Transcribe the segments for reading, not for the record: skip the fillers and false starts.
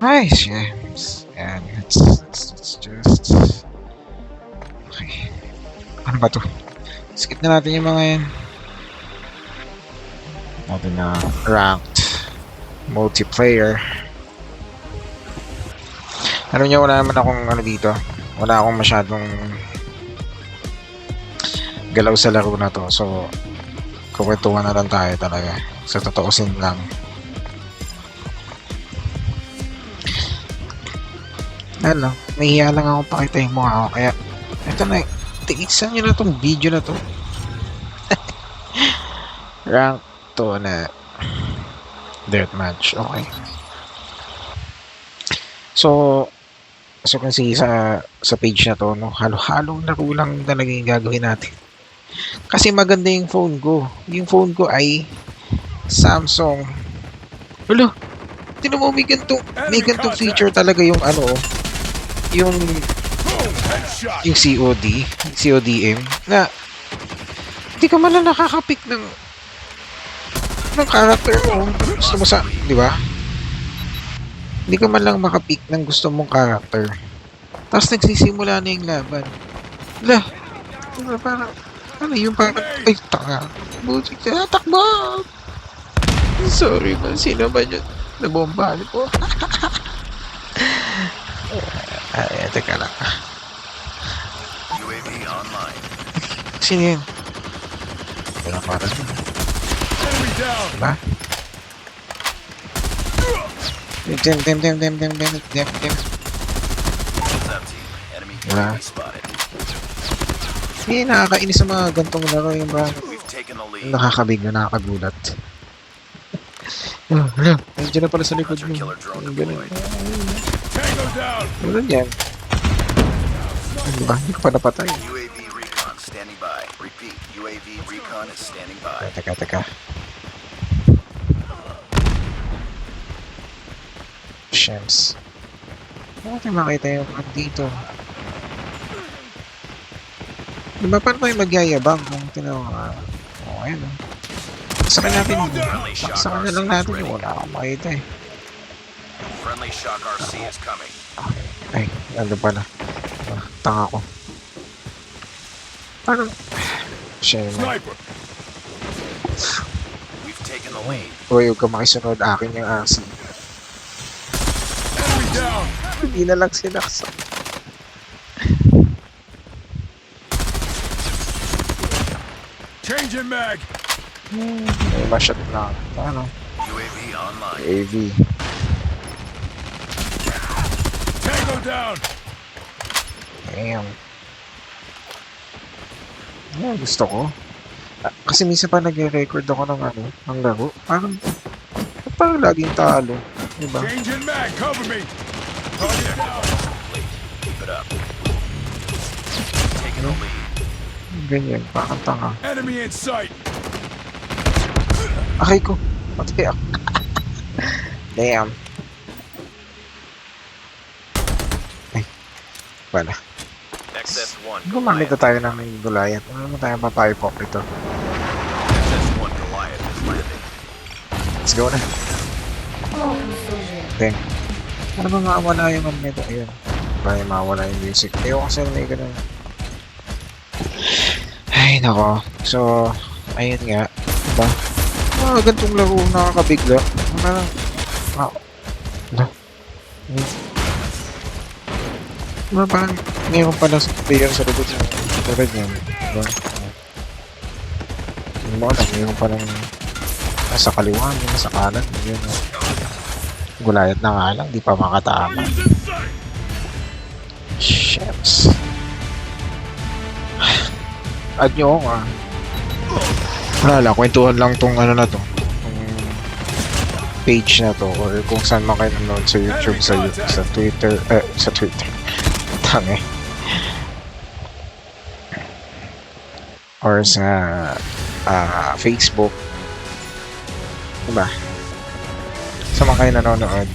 Ay, James. Yan, let's just... Okay. Ano ba to? Skip na natin yung mga yan. Natin na ranked multiplayer. Ano nyo, wala naman akong ano dito. Wala akong masyadong galaw sa laro na to. So, kukwentuhan na lang tayo talaga. Sa totoosin lang. Ano, nahiya lang akong pakita yung mukha ko. Kaya, ito na, tigisan nyo na tong video na to. Rank to na deathmatch. Okay. So, as you can see sa page na to, no, halo-halong laro lang talaga yung gagawin natin. Kasi maganda yung phone ko. Yung phone ko ay Samsung. Hello, tinan mo, may gantong feature talaga yung ano, yung CODM na hindi ka man lang nakaka-pick ng character mo gusto mo sa, di ba? Hindi ka man lang makapick ng gusto mong character. Tapos nagsisimula na yung laban. Lah, diba, parang ano yung parang ay tanga. Butik na takbo. Sorry man, sino ba yun? Nabombahan po. Ay, teka lang. UAV online. Sino yun? Wala para sa diba? Dem. Wala. Hindi, nakakainis sa mga gantong laro yung ba nakakabig na nakakagulat. Hala, nandiyan na pala sa likod mo. Ang ganun. Ganun yan. Ano ba? Hindi ko pa napatay. UAV recon standing by. Repeat, UAV recon is standing by. Teka. Shems. Bakit makita yung dito? Diba paano tayo magyayabang kung tinawa? O, ayan o. Sakay natin. Sakay na lang natin yung wala akong makita eh. Friendly shock RC is coming. Ay, ano pala. Tanga ko. Parang... Sniper. We've taken the lead. Uy, huwag ka makisunod akin yung RC. Enemy down. Hindi na lang sinaksak. Changing mag. May ma-shot na. Ano? UAV online. AV. Tango down. Damn. Yan, gusto ko. Kasi minsan pa nagre-record ako ng ano, ng laro. Parang laging talo. Diba? Changing mag. Cover me. Target down. Keep it up. Taking the lead. Ganyan, parang tanga. Enemy in sight. Akay ko. Patay ako. Damn. Ay. Wala. XS1 Gumamit na tayo ng Goliath. Ano naman tayo mapaypok ito? XS1 Goliath is landing. Let's go na. Okay. Ano ba mawala yung ano nito? Ayun. Baya mawala yung music. Ayaw kasi may ganun. Ay, nako. So, ayun nga. Diba? Gantong laro nakakabigla. Parang, diba? Diba parang mayroon pala sa player sa likod niya. Tulad niya. Diba? Yung mga na, mayroon palang nasa kaliwa, nasa kanan. Yun. Gulayat na nga lang, di pa makatama. Ships. Add nyo ako ah. Wala lang, kwentuhan lang tong ano na to. Tong page na to. Or kung saan man kayo nanonood sa YouTube, sa Twitter. Sa Twitter. Tangi. Or sa Facebook. Diba? Sa mga kayo nanonood.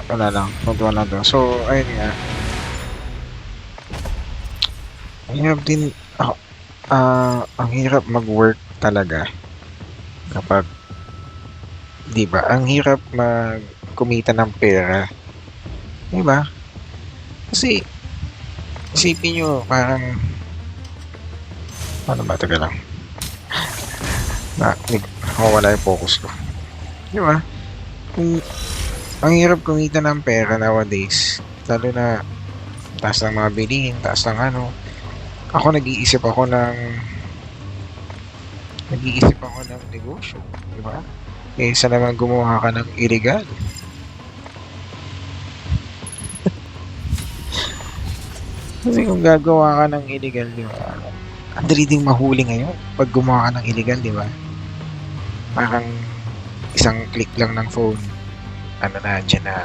Wala lang, kwentuhan lang to. So, ayun nga. Ang hirap din, ang hirap mag-work talaga kapag, di ba, ang hirap kumita ng pera Di ba? Kasi, isipin nyo, parang, ano ba, taga lang. Wala yung focus ko. Di ba? Kung, ang hirap kumita ng pera nowadays, lalo na, taas ng mga bilihin, taas ng ano, ako nag-iisip ako ng negosyo, di ba? Kaysa naman gumawa ka ng illegal. Kasi kung gagawa ka ng illegal, di ba? Ang dali ding mahuli ngayon pag gumawa ka ng illegal, di ba? Parang isang click lang ng phone, ano na, dyan na,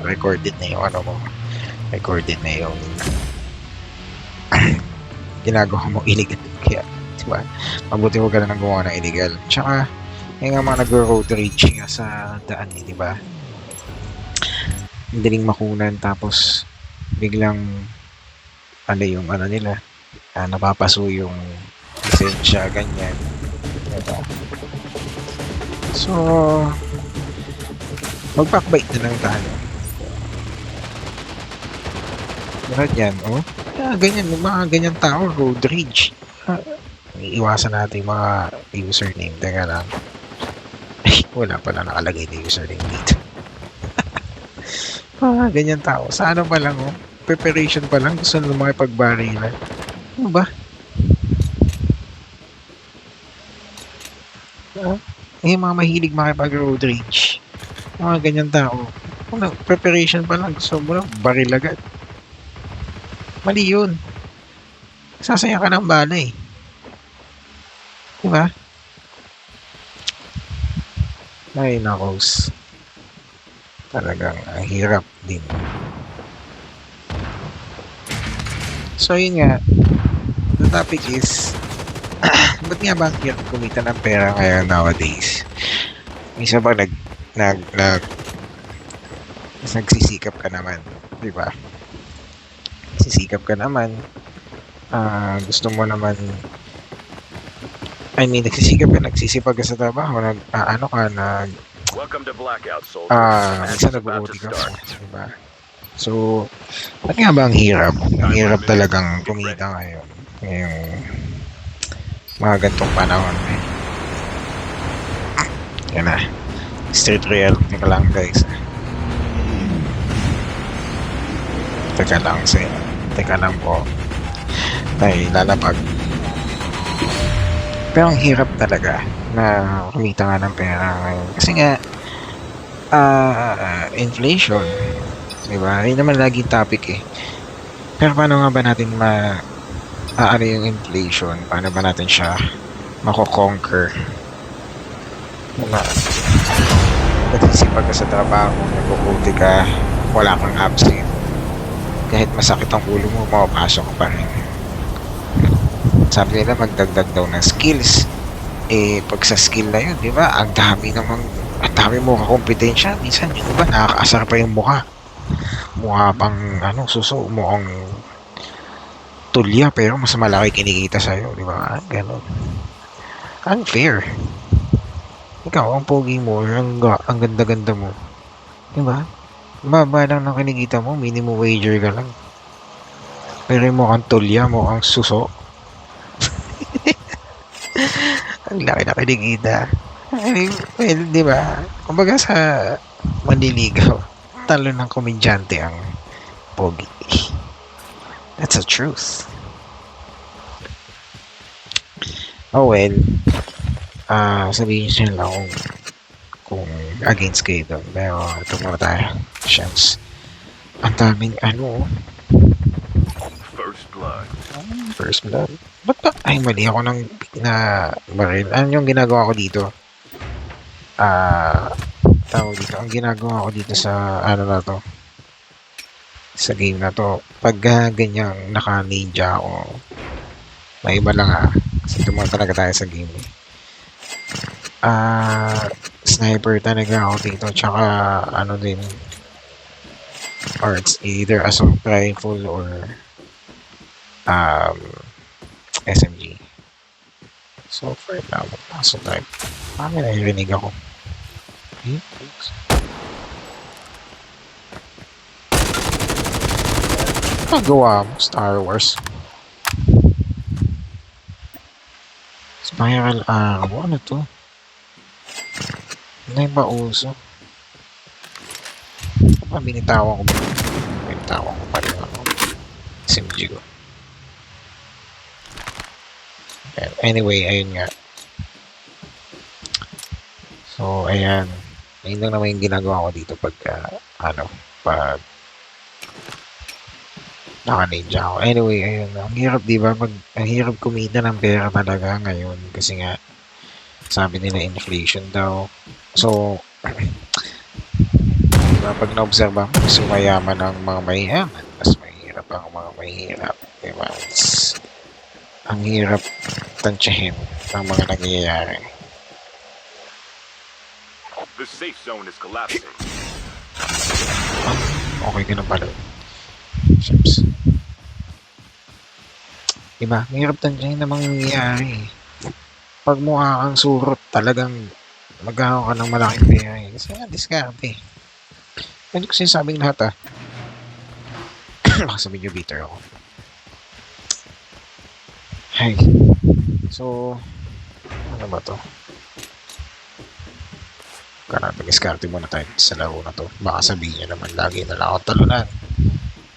recorded na yung ano mo, recorded na yung ginagawa mo illegal. Kaya, di ba? Mabuti huwag ka na nang gumawa ng illegal. Tsaka, yung nga mga nag-road rage nga sa daan, di ba? Ang daling makunan, tapos biglang ano yung ano nila, napapaso yung lisensya, ganyan. Diba? So, mag-backbite na lang tayo. Lahat yan, oh. Ganyan, mga ganyan tao, road rage. Iiwasan natin yung mga username. Teka lang. Ay, wala pala nakalagay na username dito. Ganyan tao. Sa ano pa lang, oh. Preparation pa lang, gusto nila makipag-barilan. Ano ba? Mga mahilig makipag-road rage. Mga ganyan tao. Preparation pa lang, gusto mo lang, baril agad. Mali yun. Sasaya ka ng bala eh. Diba? Ay, nakos. Talagang hirap din. So, yun nga. The topic is, ba't nga ba ang hirap kumita ng pera ngayon nowadays? Minsan ba nagsisikap ka naman, di ba? Sisikap ka naman, gusto mo naman, nagsisipag ka sa trabaho, Welcome to Blackout, soldiers. minsan nag-OT ka pa, di ba? So, ba't nga ba ang hirap? Ang hirap talagang kumita ngayon. Ngayong mga gantong panahon eh. Yan na. Street real. Teka lang guys. Teka lang po. Tayo lalapag. Pero ang hirap talaga na kumita nga ng pera ngayon. Kasi nga, inflation. Diba? Yun naman laging topic eh. Pero paano nga ba natin ano yung inflation? Paano ba natin siya mako-conquer? Nagsisipag ka sa trabaho, nagkukuti ka, wala kang absent. Kahit masakit ang ulo mo, mapapasok ka pa rin. Sabi nila magdagdag daw ng skills. Pag sa skill na yun, di ba? Ang dami mo kakompetensya. Minsan, yung iba, nakakaasar pa yung mukha. Mukha pang, suso, mukhang tulya, pero mas malaki kinikita sa'yo, di ba? Ganon. Unfair. Ikaw, ang pogi mo, ang ganda-ganda mo. Di ba? Baba lang ng kinikita mo, minimum wager ka lang. Pero mo kang tulya, mo kang suso. Ang laki na kinikita. Well, di ba? Kumbaga sa manliligaw, talo ng komedyante ang pogi. That's the truth. Oh well, sabihin siya lang kung against kayo doon. Pero ito muna tayo. Chance. Ang daming First blood. Ba't ba? Ay, mali ako ng na baril. Ano yung ginagawa ko dito? Tawag dito. Ang ginagawa ko dito sa na to. Sa game na to. Pag ganyang naka-ninja ako, may iba lang kasi tumunta talaga tayo sa game eh. Sniper talaga ako dito. Tsaka din. Or it's either assault rifle or SMG. So far now, assault rifle. May narinig ako. Okay. Nakagawa mo, Star Wars. Spiral Arrow, ano to? Ano yung pauso? Binitawan ko ba? Binitawan ko pa rin ako. SMG ko. Anyway, ayun nga. So, ayan. Ayun lang naman yung ginagawa ko dito pagka, pag naka-ninja ako. Anyway, ayun. Ang hirap, di ba? Ang hirap kumita ng pera talaga ngayon. Kasi nga, sabi nila inflation daw. So, diba, pag na-observe mo, mas mayaman ang mga mayayaman. Mas mahirap ang mga mahirap. Diba? Ang hirap tansyahin ng mga nangyayari. The safe zone is collapsing. Okay ka na pala. Shucks. Diba? Mahirap tansyahin ng mga nangyayari. Pag mukha kang surot, talagang magkakaroon ka ng malaking pera. Kasi nga, diskarte. Hindi ko sinasabing lahat baka sabihin nyo bitter ako. Hay. So, ano ba to? Karami diskarte muna tayo sa laro na to. Baka sabihin nyo naman lagi na lang ako talunan.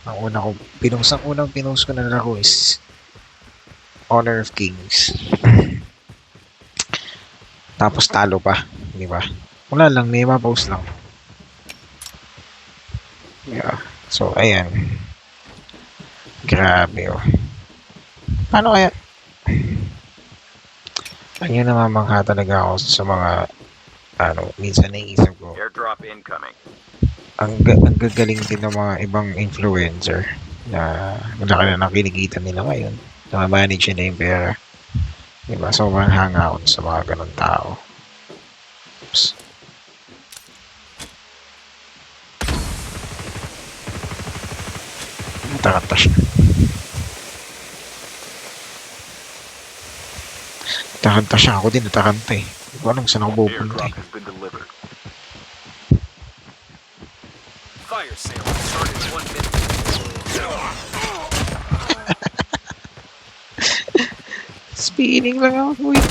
Ang unang pinost ko na laro is Honor of Kings. Tapos talo pa, di ba? Wala lang, may ma-post lang. Yeah. So, ayan. Grabe, oh. Paano kaya? Ayun, namamangha talaga ako sa mga, minsan naiisip ko. Airdrop incoming. Ang gagaling din ng mga ibang influencer na malaki na nakinikita nila ngayon. Na-manage nila yung pera. Diba? Sobrang hangout sa mga ganun tao. Oops. Natakanta siya. Natakanta siya. Ako din natakanta eh. Hindi ko alam saan ako pupunta eh. Airdrop has been delivered. Fire sale started in 1 minute. Spinning lang ako eh.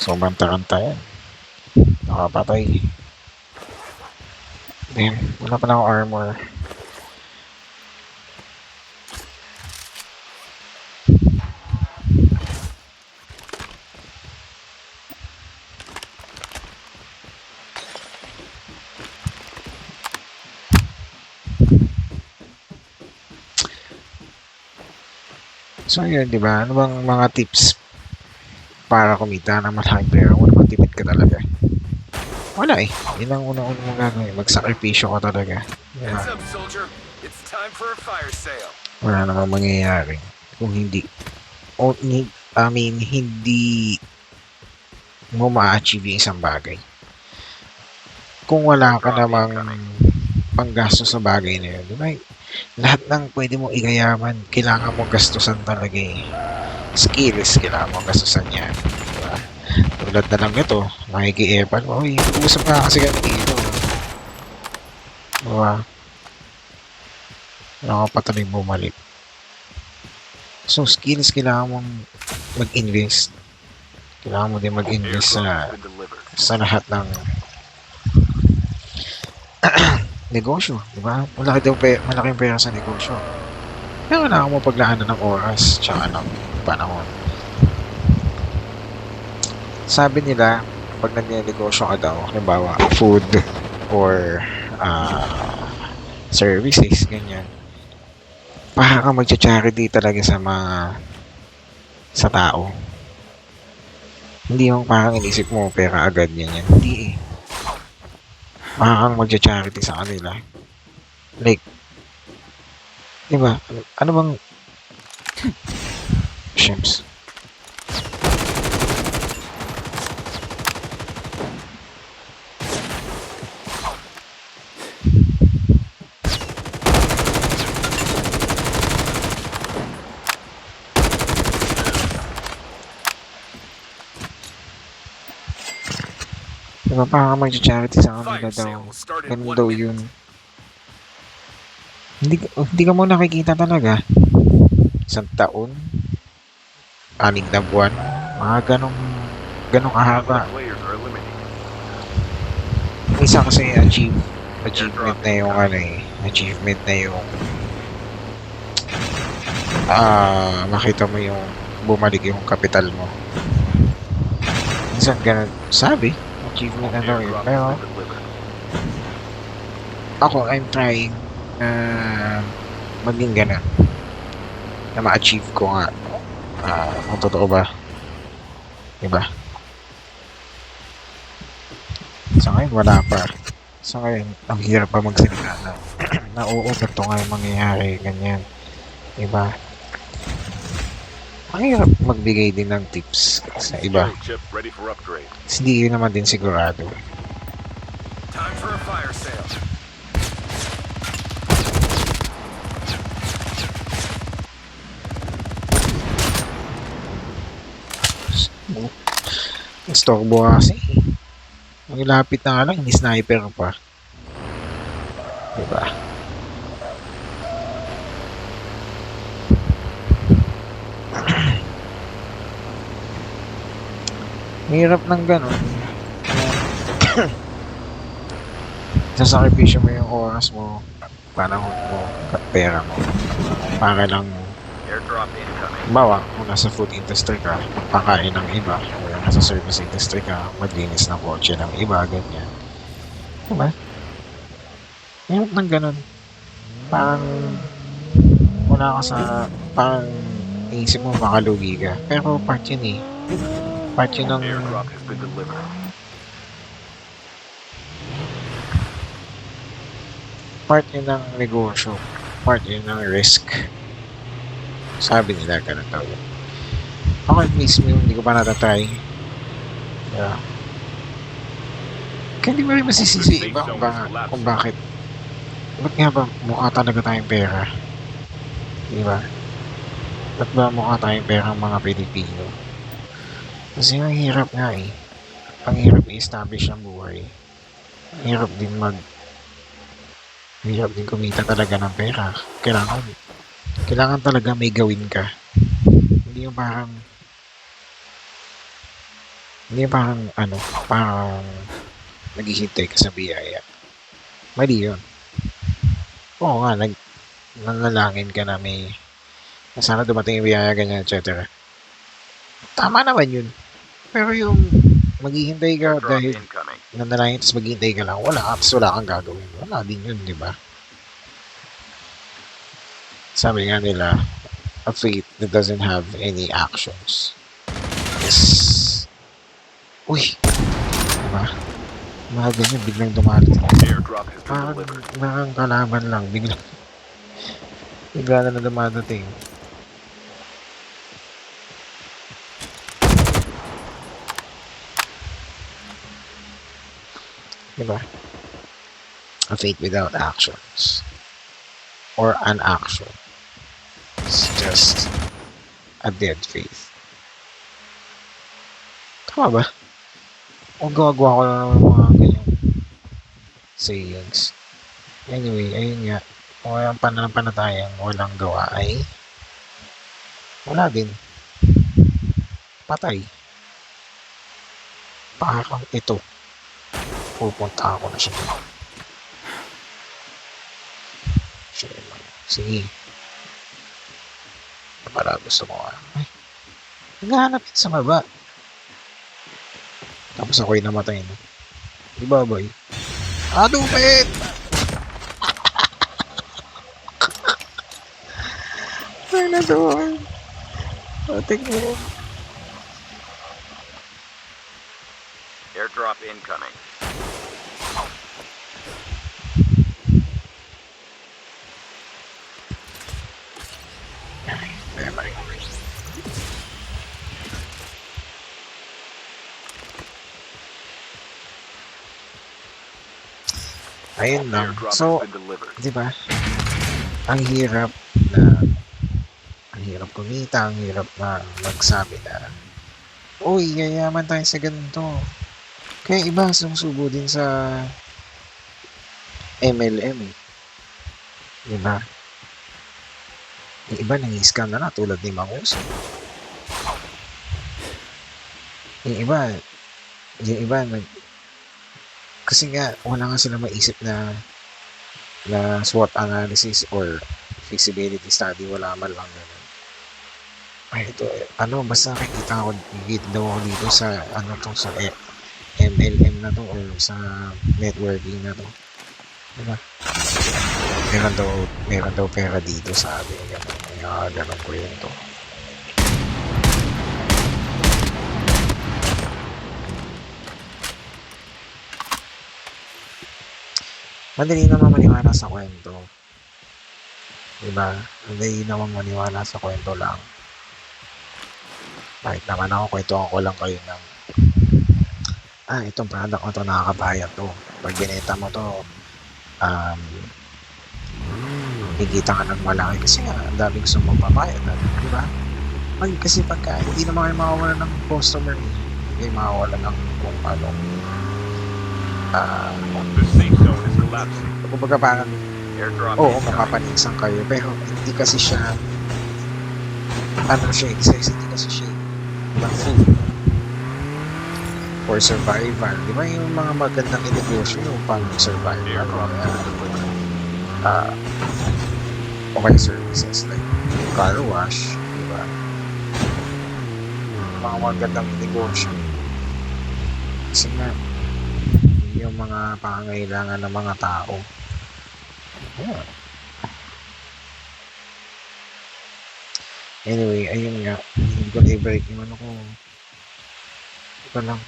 Sobrang taranta yan. Nakapatay. Damn, wala pa na ako armor. So yun, di ba? Ano bang mga tips para kumita ng malaking pera kung matipid ka talaga? Wala eh. Yun ang unang-unang mong gagawin. Magsakripisyo ka talaga. Diba? Heads up, soldier. It's time for a fire sale. Wala namang mangyayari kung hindi hindi mo ma-achieve yung isang bagay. Kung wala ka namang panggasto sa bagay na yun, diba? Lahat ng pwede mo igayaman, kailangan mo gastusan talaga eh. Skills, kailangan mo gastusan yan. Diba? Tulad na lang ito, makiki-epan mo, uy, usap nga kasi kami dito. Diba? Nakapatuloy bumalik. So, skills, kailangan mong mag-invest. Kailangan mo din mag-invest sa lahat ng negosyo, di ba? Malaking pera sa negosyo. Pero kailangan mo paglaanan ng oras tsaka ng panahon. Sabi nila, pag nagnenegosyo ka daw, halimbawa, food or services, ganyan, para ka magcha-charity talaga sa tao. Hindi yung parang inisip mo pera agad yan. Hindi eh. Para kang magcha-charity sa kanila. Like, diba? Ano bang Shims? Diba parang mag-charity sa kanila Fire daw. sale will start in Ganun 1 daw minute. yun. Hindi ka mo nakikita talaga. Isang taon, 6 na buwan, mga ganong Half kahaba. the players are eliminated. Isa kasi achievement na yung ano eh. Achievement na yung makita mo yung bumalik yung kapital mo. Minsan ganun, sabi, achievement na daw yun. Airdrop Pero has been delivered. ako, I'm trying na maging ganun. Na ma-achieve ko nga. Kung totoo ba. Diba? Sa ngayon, wala pa. Sa ngayon, ang hirap pa magsalita na oo, ganito nga yung mangyayari, ganyan. Diba? Ang hirap magbigay din ng tips sa iba. Skill chip ready for upgrade. Hindi yun naman din sigurado. Time for a fire sale. Istorbo kasi. Ang lapit na nga lang, hindi sniper pa. Diba? Hirap ng ganun. Sasakripisyo mo yung oras mo, panahon mo, pera mo. Para lang, Airdrop incoming. bawa, kung nasa food industry ka, pakain ng iba. O nasa service industry ka, maglinis ng kotse ng iba, ganyan. Diba? Hirap ng ganun. Parang, wala ka sa, parang, iisip mo makalugi ka. Pero part yun eh. Part yun ng, Airdrop has been delivered. part yun ng negosyo. Part yun ng risk. Sabi nila, ganun daw yun. Ako at mismo yung hindi ko pa natatry. Yeah. Kaya hindi mo rin masisisi iba kung bakit. Ba't nga ba mukha talaga tayong pera? Di ba? Ba't ba mukha tayong pera ang mga Pilipino? Kasi ang hirap nga eh. Ang hirap i-establish ang buhay. Ang hirap din kumita talaga ng pera. Kailangan talaga may gawin ka. Hindi yung parang naghihintay ka sa biyaya. Mali yun. Oo nga, nanalangin ka na na sana dumating yung biyaya, ganyan, etc. Tama naman yun. Pero yung maghihintay ka Airdrop dahil incoming. nanalangin tapos maghihintay ka lang, wala kang gagawin. Wala din yun, di ba? Sabi nga nila, a faith that doesn't have any actions is... Uy! Diba? Mga ganyan, biglang dumarating. Airdrop has been Parang delivered. kalaban lang, bigla na dumadating. Diba? A faith without actions or an action is just a dead faith. Tama ba? O gagawa ko lang ng mga ganyang sayings. Anyway, ayun nga. Kung ang pananampalatayang walang gawa ay wala din. Patay. Parang ito. Pupunta ako na siya. Sige. Para gusto mo ay, naghahanap sa baba. Tapos ako'y namatay na. Di ba, boy? Adupit! Ay na doon. Atik mo. Airdrop incoming. Memory. Ayun lang. Airdrop So, has been delivered. di ba? Ang hirap kumita, ang hirap na magsabi na, uy, yayaman tayo sa ganito. Kaya iba sumusubo din sa MLM eh. Diba? Yung iba nang-scam na na tulad ni Mangus. Yung iba kasi nga wala nga sila maisip na SWOT analysis or feasibility study, wala man lang ganun. Ay ito basta nakikita ko daw ako dito sa sa MLM na to or sa networking na to. Diba? Meron daw pera dito sa atin. Ganun ko yun to. Madali naman maniwala sa kwento. Diba? Madali naman maniwala sa kwento lang. Kahit naman ako, kwentuhan ko lang kayo ng itong product mo to, nakakabayad to. Pag binenta mo to, higita ka ng malaki kasi nga, ang dami gusto magbabayad. Diba? Kasi pagka hindi naman kayo makawala ng customer, hindi kayo makawala ng kung anong The safe zone is collapsing. kumbaga parang Airdrop oo, incoming. mapapanisan kayo pero hindi kasi siya hindi kasi siya ng food for survival. Di ba yung mga magandang negosyo yung pang survival Airdrop delivered. okay services like car wash, di ba? Mga magandang negosyo kasi nga yung mga pangangailangan ng mga tao. Yeah. Anyway, ayun nga. Hindi ko na-break yung ko. Ito lang.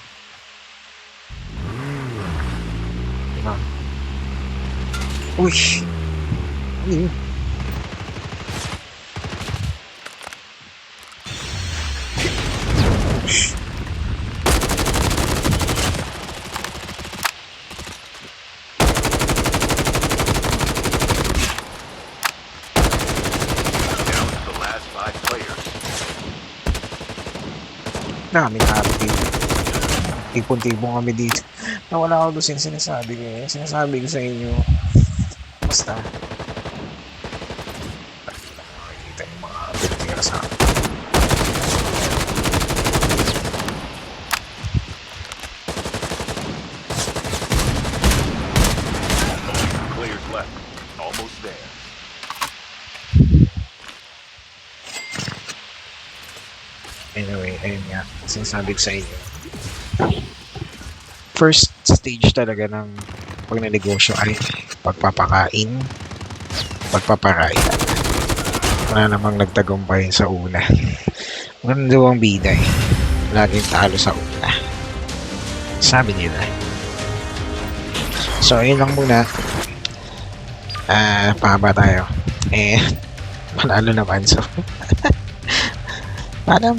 Diba? Uy! Ano yun? Down to the last 5 players. Daming tao dito. Tipon-tipon kami dito. Nawala ako doon sinasabi ko eh. Sinasabi ko sa inyo. Basta. Nakikita yung mga binitira sa akin. Only 2 players left. Almost there. Anyway, ayun nga. Sinasabi ko sa inyo. First stage talaga ng pag negosyo ay pagpapakain, pagpaparaya. Wala namang nagtagumpay sa una. Maganda daw ang bida eh. Laging talo sa una. Sabi nila. So, ayun lang muna. Pahaba tayo. Panalo naman. So, paalam.